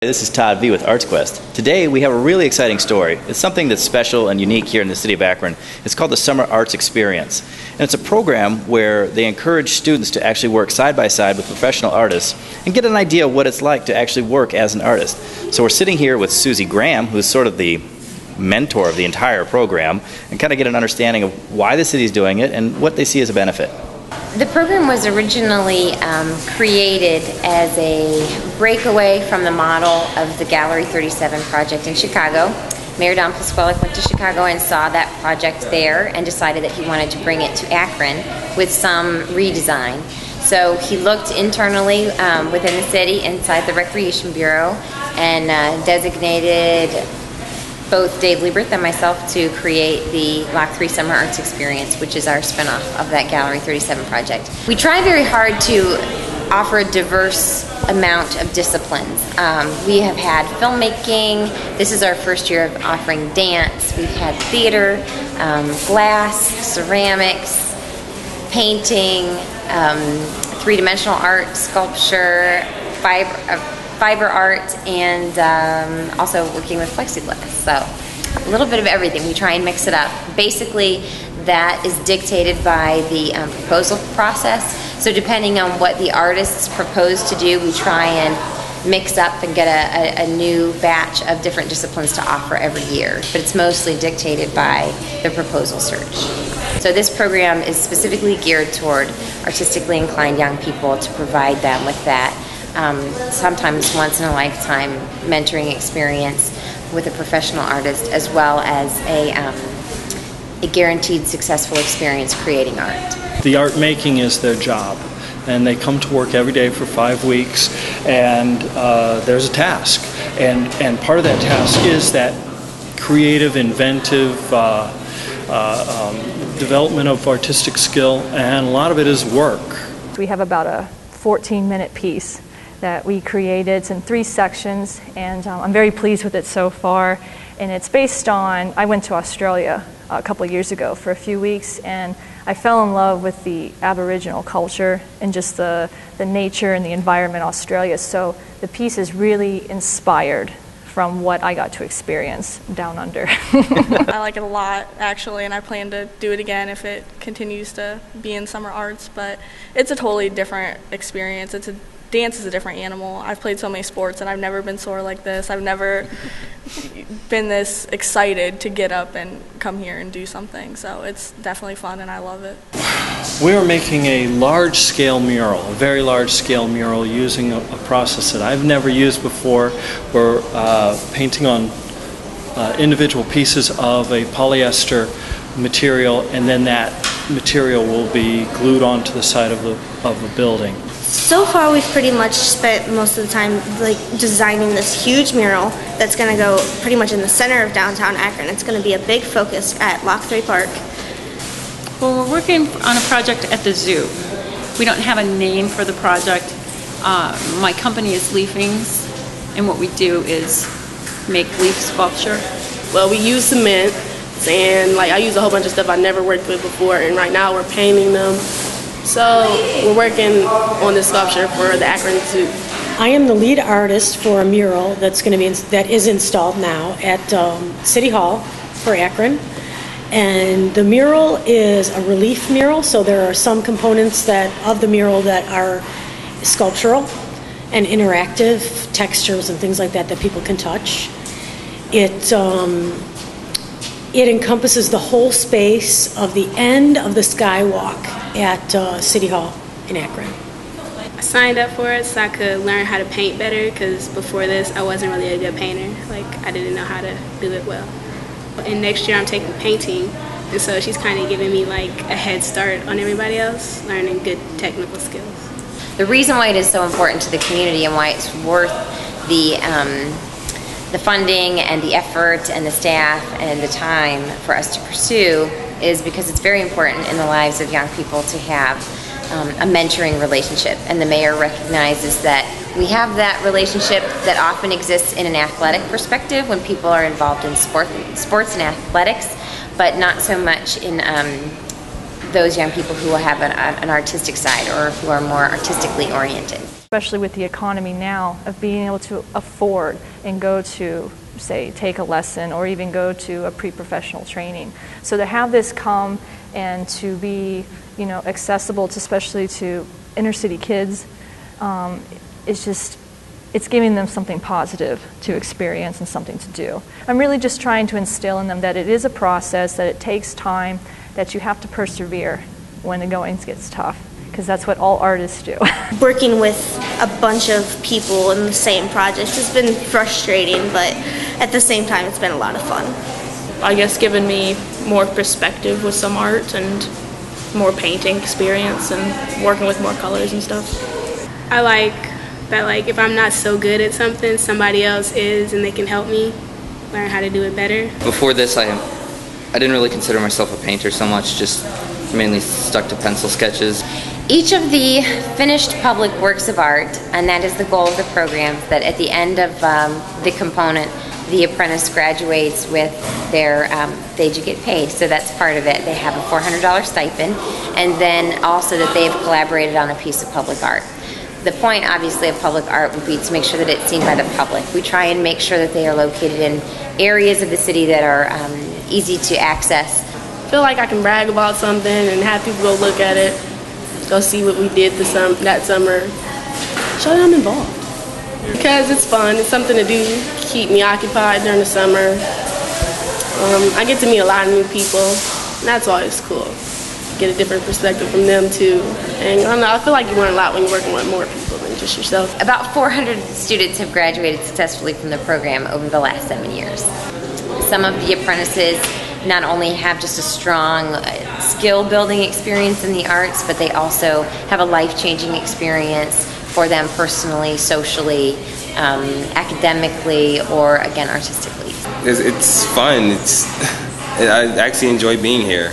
This is Todd V with ArtsQuest. Today we have a really exciting story. It's something that's special and unique here in the city of Akron. It's called the Summer Arts Experience. And it's a program where they encourage students to actually work side by side with professional artists and get an idea of what it's like to actually work as an artist. So we're sitting here with Susie Graham, who's sort of the mentor of the entire program, and kind of get an understanding of why the city's doing it and what they see as a benefit. The program was originally created as a breakaway from the model of the Gallery 37 project in Chicago. Mayor Don Pasquale went to Chicago and saw that project there and decided that he wanted to bring it to Akron with some redesign. So he looked internally within the city inside the Recreation Bureau and designated both Dave Lieberth and myself to create the Lock3 Summer Arts Experience, which is our spinoff of that Gallery 37 project. We try very hard to offer a diverse amount of disciplines. We have had filmmaking. This is our first year of offering dance. We've had theater, glass, ceramics, painting, three-dimensional art, sculpture, fiber art, and also working with plexiglass. So a little bit of everything. We try and mix it up. Basically, that is dictated by the proposal process. So depending on what the artists propose to do, we try and mix up and get a new batch of different disciplines to offer every year. But it's mostly dictated by the proposal search. So this program is specifically geared toward artistically inclined young people to provide them with that sometimes once in a lifetime mentoring experience with a professional artist, as well as a guaranteed successful experience creating art. The art making is their job, and they come to work every day for 5 weeks, and there's a task, and part of that task is that creative, inventive development of artistic skill, and a lot of it is work. We have about a 14-minute piece that we created. It's in 3 sections, and I'm very pleased with it so far. And it's based on, I went to Australia a couple of years ago for a few weeks, and I fell in love with the Aboriginal culture and just the nature and the environment in Australia. So the piece is really inspired from what I got to experience down under. I like it a lot, actually, and I plan to do it again if it continues to be in summer arts, but it's a totally different experience. Dance is a different animal. I've played so many sports and I've never been sore like this. I've never been this excited to get up and come here and do something. So it's definitely fun and I love it. We are making a large-scale mural, a very large-scale mural, using a process that I've never used before. We're painting on individual pieces of a polyester material, and then that material will be glued onto the side of a building. So far we've pretty much spent most of the time designing this huge mural that's going to go pretty much in the center of downtown Akron. It's going to be a big focus at Lock3 Park. Well, we're working on a project at the zoo. We don't have a name for the project. My company is Leafings, and what we do is make leaf sculpture. Well, we use cement, and I use a whole bunch of stuff I never worked with before, and right now we're painting them. So we're working on this sculpture for the Akron Zoo. I am the lead artist for a mural that is installed now at City Hall for Akron. And the mural is a relief mural, so there are some components of the mural that are sculptural and interactive, textures and things like that people can touch. It encompasses the whole space of the end of the skywalk at City Hall in Akron. I signed up for it so I could learn how to paint better, because before this I wasn't really a good painter. I didn't know how to do it well. And next year I'm taking painting, and so she's kind of giving me a head start on everybody else, learning good technical skills. The reason why it is so important to the community and why it's worth the funding and the effort and the staff and the time for us to pursue is because it's very important in the lives of young people to have a mentoring relationship. And the mayor recognizes that we have that relationship that often exists in an athletic perspective when people are involved in sports and athletics, but not so much in those young people who have an artistic side or who are more artistically oriented. especially with the economy now, of being able to afford and go to, say, take a lesson or even go to a pre-professional training. So to have this come and to be, accessible to, especially to inner city kids, it's giving them something positive to experience and something to do. I'm really just trying to instill in them that it is a process, that it takes time, that you have to persevere when the going gets tough, because that's what all artists do. Working with a bunch of people in the same project has been frustrating, but at the same time it's been a lot of fun. I guess given me more perspective with some art and more painting experience and working with more colors and stuff. I like that, if I'm not so good at something, somebody else is, and they can help me learn how to do it better. Before this, I didn't really consider myself a painter so much, just mainly stuck to pencil sketches. Each of the finished public works of art, and that is the goal of the program, that at the end of the component, the apprentice graduates with their, they do get paid, so that's part of it. They have a $400 stipend, and then also that they've collaborated on a piece of public art. The point, obviously, of public art would be to make sure that it's seen by the public. We try and make sure that they are located in areas of the city that are easy to access. I feel like I can brag about something and have people go look at it, go see what we did that summer. Show them I'm involved. Because it's fun, it's something to do, keep me occupied during the summer. I get to meet a lot of new people, and that's always cool. Get a different perspective from them too. And I don't know, I feel like you learn a lot when you're working with more people than just yourself. About 400 students have graduated successfully from the program over the last 7 years. Some of the apprentices not only have just a strong skill building experience in the arts, but they also have a life-changing experience for them personally, socially, academically, or again, artistically. It's fun. I actually enjoy being here.